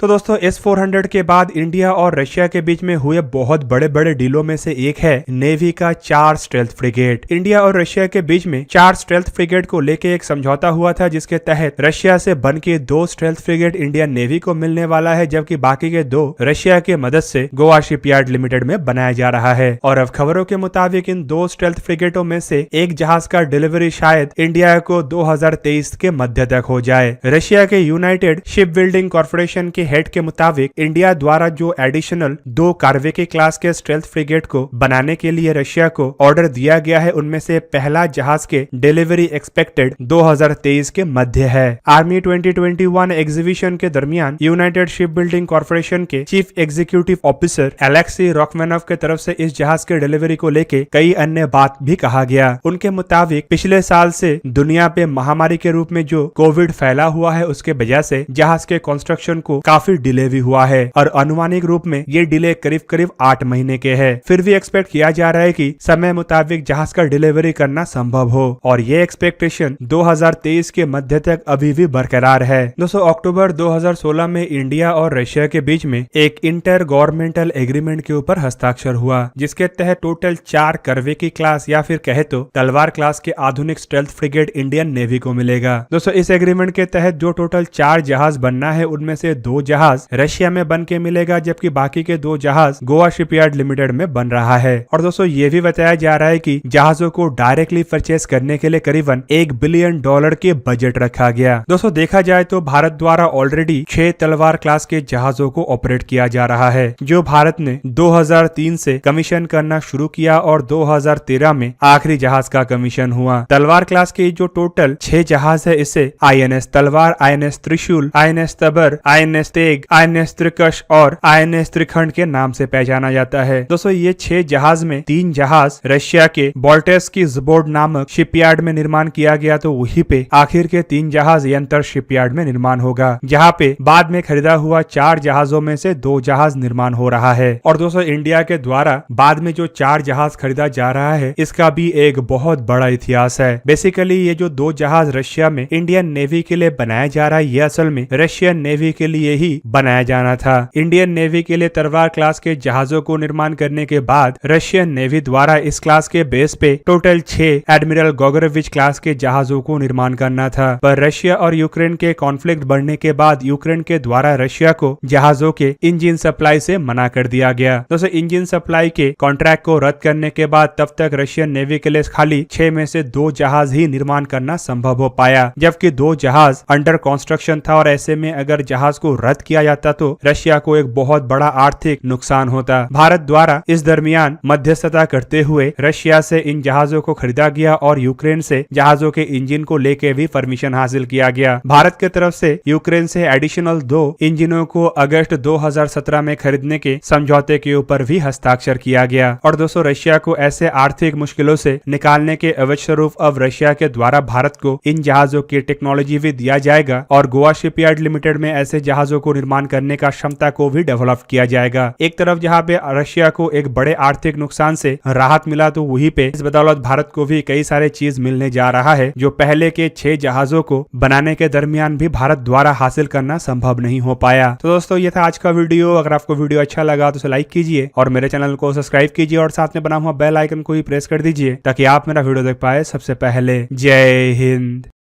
तो दोस्तों S-400 के बाद इंडिया और रशिया के बीच में हुए बहुत बड़े बड़े डीलों में से एक है नेवी का 4 स्टेल्थ फ्रिगेट। इंडिया और रशिया के बीच में 4 स्टेल्थ फ्रिगेट को लेके एक समझौता हुआ था, जिसके तहत रशिया से बन के 2 स्टेल्थ फ्रिगेट इंडियन नेवी को मिलने वाला है, जबकि बाकी के 2 रशिया के मदद से गोवा शिपयार्ड लिमिटेड में बनाया जा रहा है। और अब खबरों के मुताबिक इन 2 स्टेल्थ फ्रिगेटों में से एक जहाज का डिलीवरी शायद इंडिया को 2023 के मध्य तक हो जाए। रशिया के यूनाइटेड शिप बिल्डिंग कॉर्पोरेशन के हेड के मुताबिक इंडिया द्वारा जो एडिशनल 2 कार्वेकी क्लास के स्टेल्थ फ्रिगेट को बनाने के लिए रशिया को ऑर्डर दिया गया है, उनमें से पहला जहाज के डिलीवरी एक्सपेक्टेड 2023 के मध्य है। आर्मी 2021 एग्जीबिशन के दरमियान यूनाइटेड शिप बिल्डिंग कॉर्पोरेशन के चीफ एग्जीक्यूटिव ऑफिसर एलेक्सी रॉकमेनोव के तरफ से इस जहाज के डिलीवरी को लेके कई अन्य बात भी कहा गया। उनके मुताबिक पिछले साल से दुनिया पे महामारी के रूप में जो कोविड फैला हुआ है, उसके वजह से जहाज के कंस्ट्रक्शन को काफी डिले भी हुआ है और अनुमानिक रूप में ये डिले करीब 8 महीने के है। फिर भी एक्सपेक्ट किया जा रहा है कि समय मुताबिक जहाज का डिलीवरी करना संभव हो और ये एक्सपेक्टेशन 2023 के मध्य तक अभी भी बरकरार है। दोस्तों अक्टूबर 2016 में इंडिया और रशिया के बीच में एक इंटर गवर्नमेंटल एग्रीमेंट के ऊपर हस्ताक्षर हुआ, जिसके तहत टोटल 4 कार्वेकी क्लास या फिर कहे तो तलवार क्लास के आधुनिक स्टेल्थ फ्रिगेट इंडियन नेवी को मिलेगा। दोस्तों इस एग्रीमेंट के तहत जो टोटल 4 जहाज बनना है, उनमें से 2 जहाज रशिया में बन के मिलेगा, जबकि बाकी के 2 जहाज गोवा शिपयार्ड लिमिटेड में बन रहा है। और दोस्तों ये भी बताया जा रहा है कि जहाजों को डायरेक्टली परचेस करने के लिए करीबन $1 बिलियन के बजट रखा गया। दोस्तों देखा जाए तो भारत द्वारा ऑलरेडी 6 तलवार क्लास के जहाजों को ऑपरेट किया जा रहा है, जो भारत ने 2003 से कमीशन करना शुरू किया और 2013 में आखिरी जहाज का कमीशन हुआ। तलवार क्लास के जो टोटल 6 जहाज है, इसे INS तलवार, INS त्रिशूल, INS तबर, INS तेग, INS त्रिकश और INS त्रिखंड के नाम से पहचाना जाता है। दोस्तों ये 6 जहाज में 3 जहाज रशिया के बोल्टेस्की ज़्बोर्ड नामक शिपयार्ड में निर्माण किया गया, तो वहीं पे आखिर के 3 जहाज यंत्र शिपयार्ड में निर्माण होगा, जहां पे बाद में खरीदा हुआ 4 जहाजों में से 2 जहाज निर्माण हो रहा है। और दोस्तों इंडिया के द्वारा बाद में जो 4 जहाज खरीदा जा रहा है, इसका भी एक बहुत बड़ा इतिहास है। बेसिकली ये जो 2 जहाज रशिया में इंडियन नेवी के लिए बनाया जा रहा है, ये असल में रशियन नेवी के लिए ही बनाया जाना था। इंडियन नेवी के लिए तलवार क्लास के जहाजों को निर्माण करने के बाद रशियन नेवी द्वारा इस क्लास के बेस पे टोटल 6 एडमिरल गोगोरोविच क्लास के जहाजों को निर्माण करना था, पर रशिया और यूक्रेन के कॉन्फ्लिक्ट बढ़ने के बाद यूक्रेन के द्वारा रशिया को जहाजों के इंजन सप्लाई से मना कर दिया गया। दोस्तों इंजन सप्लाई के कॉन्ट्रैक्ट को रद्द करने के बाद तब तक रशियन नेवी के लिए खाली 6 में से 2 जहाज ही निर्माण करना संभव हो पाया, जबकि 2 जहाज अंडर कंस्ट्रक्शन था और ऐसे में अगर जहाज को रद्द किया जाता तो रशिया को एक बहुत बड़ा आर्थिक नुकसान होता। भारत द्वारा इस दरमियान मध्यस्थता करते हुए रशिया से इन जहाजों को खरीदा गया और यूक्रेन से जहाजों के इंजन को लेके भी परमिशन हासिल किया गया। भारत की तरफ से यूक्रेन से एडिशनल 2 इंजनों को अगस्त 2017 में खरीदने के समझौते के ऊपर भी हस्ताक्षर किया गया। और दोस्तों रशिया को ऐसे आर्थिक मुश्किलों से निकालने के अवश्य स्वरूप अब रशिया के द्वारा भारत को इन जहाजों की टेक्नोलॉजी भी दिया जाएगा और गोवा शिपयार्ड लिमिटेड में ऐसे जहाजों को निर्माण करने का क्षमता को भी डेवलप किया जाएगा। एक तरफ जहाँ पे रशिया को एक बड़े आर्थिक नुकसान से राहत मिला, तो वहीं पे इस बदौलत भारत को भी कई सारे चीज मिलने जा रहा है, जो पहले के 6 जहाजों को बनाने के दरमियान भी भारत द्वारा हासिल करना संभव नहीं हो पाया। तो दोस्तों ये था आज का वीडियो। अगर आपको वीडियो अच्छा लगा तो उसे लाइक कीजिए और मेरे चैनल को सब्सक्राइब कीजिए और साथ में बना हुआ बेल आइकन को भी प्रेस कर दीजिए, ताकि आप मेरा वीडियो देख पाए सबसे पहले। जय हिंद।